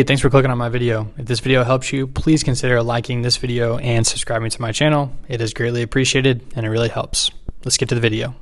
Hey, thanks for clicking on my video. If this video helps you, please consider liking this video and subscribing to my channel. It is greatly appreciated and it really helps. Let's get to the video.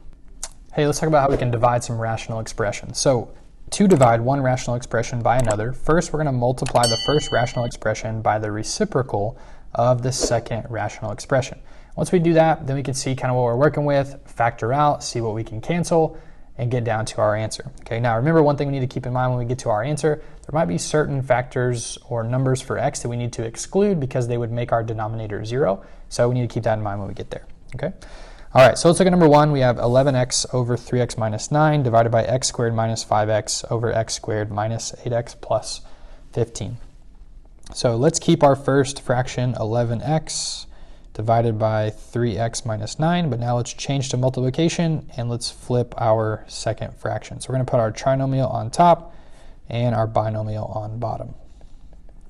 Hey, let's talk about how we can divide some rational expressions. So to divide one rational expression by another, first we're going to multiply the first rational expression by the reciprocal of the second rational expression. Once we do that, then we can see kind of what we're working with, factor out, see what we can cancel, and get down to our answer. Okay, now remember one thing we need to keep in mind when we get to our answer, there might be certain factors or numbers for x that we need to exclude because they would make our denominator 0. So we need to keep that in mind when we get there. Okay. All right, so let's look at number 1. We have 11x over 3x minus 9 divided by x squared minus 5x over x squared minus 8x plus 15. So let's keep our first fraction 11x divided by 3x minus 9, but now let's change to multiplication and let's flip our second fraction. So we're going to put our trinomial on top and our binomial on bottom.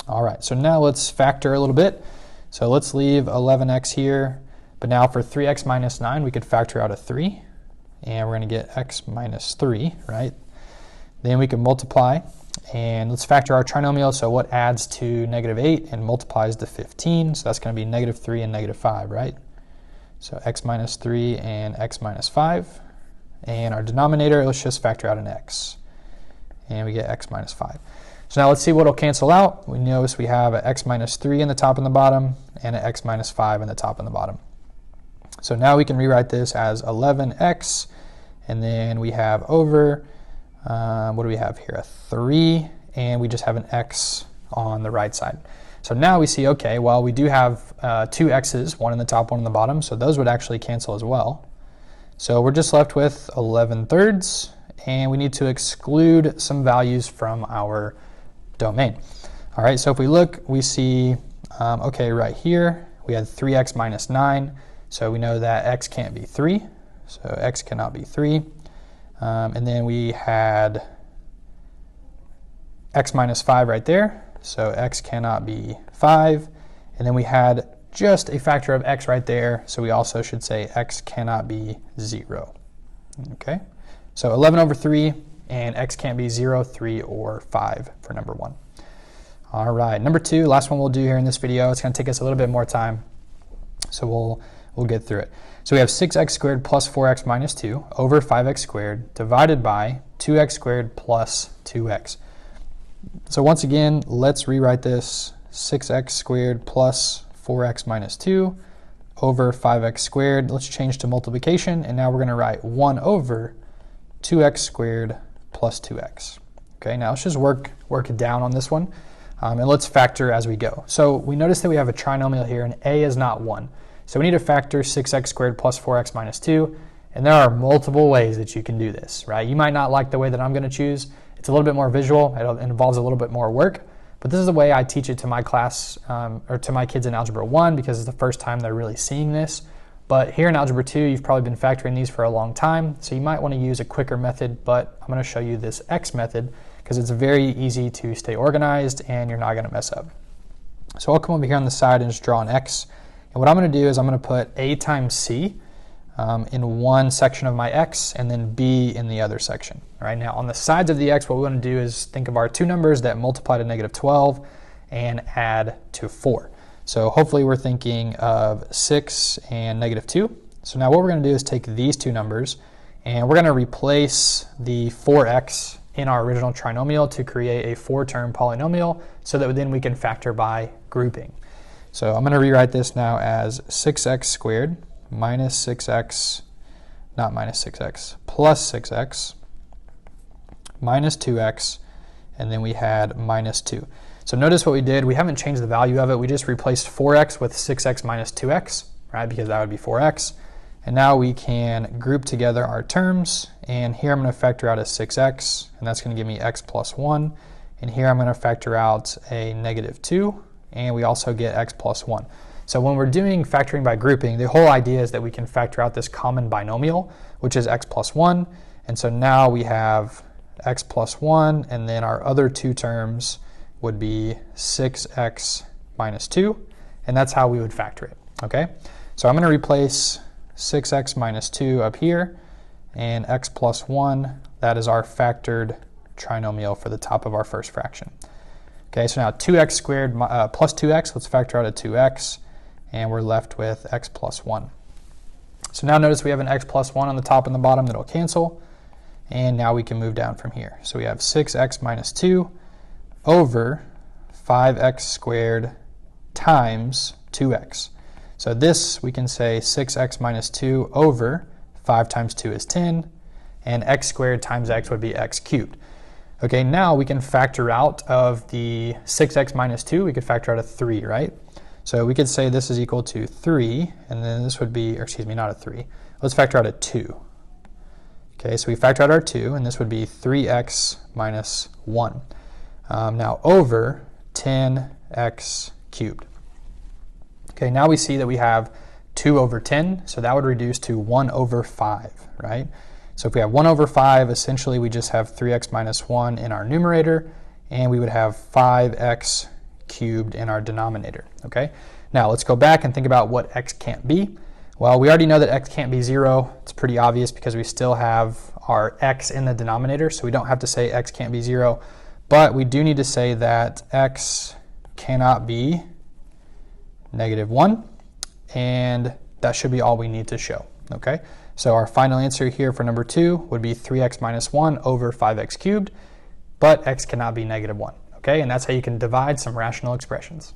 All right, so now let's factor a little bit. So let's leave 11x here, but now for 3x minus 9, we could factor out a 3, and we're going to get x minus 3, right? Then we can multiply, and let's factor our trinomial. So what adds to negative 8 and multiplies to 15? So that's going to be negative 3 and negative 5, right? So x minus 3 and x minus 5. And our denominator, let's just factor out an x. And we get x minus 5. So now let's see what will cancel out. We notice we have an x minus 3 in the top and the bottom, and an x minus 5 in the top and the bottom. So now we can rewrite this as 11x, and then we have over, what do we have here? A 3, and we just have an x on the right side. So now we see, okay, well, we do have two x's, one in the top, one in the bottom, so those would actually cancel as well. So we're just left with 11/3, and we need to exclude some values from our domain. All right, so if we look, we see, okay, right here, we had 3x minus 9, so we know that x can't be 3, so x cannot be 3. And then we had x minus 5 right there, so x cannot be 5. And then we had just a factor of x right there, so we also should say x cannot be 0. Okay, so 11 over 3, and x can't be 0, 3, or 5 for number 1. All right, number 2, last one we'll do here in this video. It's going to take us a little bit more time, so we'll get through it. So we have 6x squared plus 4x minus 2 over 5x squared divided by 2x squared plus 2x. So once again, let's rewrite this. 6x squared plus 4x minus 2 over 5x squared. Let's change to multiplication, and now we're going to write 1 over 2x squared plus 2x. Okay, now let's just work down on this one, and let's factor as we go. So we notice that we have a trinomial here, and a is not 1. So we need to factor 6x squared plus 4x minus 2, and there are multiple ways that you can do this, right? You might not like the way that I'm going to choose. It's a little bit more visual. It involves a little bit more work, but this is the way I teach it to my class, or to my kids in Algebra 1, because it's the first time they're really seeing this. But here in Algebra 2, you've probably been factoring these for a long time, so you might want to use a quicker method, but I'm going to show you this X method because it's very easy to stay organized and you're not going to mess up. So I'll come over here on the side and just draw an X. And what I'm going to do is I'm going to put a times c in one section of my x and then b in the other section. All right, now on the sides of the x, what we want to do is think of our two numbers that multiply to negative 12 and add to 4. So hopefully we're thinking of 6 and negative 2. So now what we're going to do is take these two numbers and we're going to replace the 4x in our original trinomial to create a 4-term polynomial so that then we can factor by grouping. So I'm going to rewrite this now as 6x squared minus 6x, not minus 6x, plus 6x minus 2x, and then we had minus 2. So notice what we did. We haven't changed the value of it. We just replaced 4x with 6x minus 2x, right, because that would be 4x. And now we can group together our terms. And here I'm going to factor out a 6x, and that's going to give me x plus 1. And here I'm going to factor out a negative 2. And we also get x plus 1. So when we're doing factoring by grouping, the whole idea is that we can factor out this common binomial, which is x plus 1. And so now we have x plus 1, and then our other two terms would be 6x minus 2, and that's how we would factor it, okay? So I'm going to replace 6x minus 2 up here, and x plus 1, that is our factored trinomial for the top of our first fraction. Okay, so now 2x squared plus 2x, let's factor out a 2x, and we're left with x plus 1. So now notice we have an x plus 1 on the top and the bottom that'll cancel, and now we can move down from here. So we have 6x minus 2 over 5x squared times 2x. So this, we can say 6x minus 2 over 5 times 2 is 10, and x squared times x would be x cubed. Okay, now we can factor out of the 6x minus 2, we could factor out a 3, right? So we could say this is equal to 3, and then this would be, or excuse me, not a 3. Let's factor out a 2. Okay, so we factor out our 2, and this would be 3x minus 1. Now over 10x cubed. Okay, now we see that we have 2 over 10, so that would reduce to 1 over 5, right? So if we have 1 over 5, essentially we just have 3x minus 1 in our numerator, and we would have 5x cubed in our denominator, okay? Now let's go back and think about what x can't be. Well, we already know that x can't be 0. It's pretty obvious because we still have our x in the denominator, so we don't have to say x can't be 0. But we do need to say that x cannot be negative 1, and that should be all we need to show, okay? So our final answer here for number 2 would be 3x minus 1 over 5x cubed, but x cannot be negative 1, okay? And that's how you can divide some rational expressions.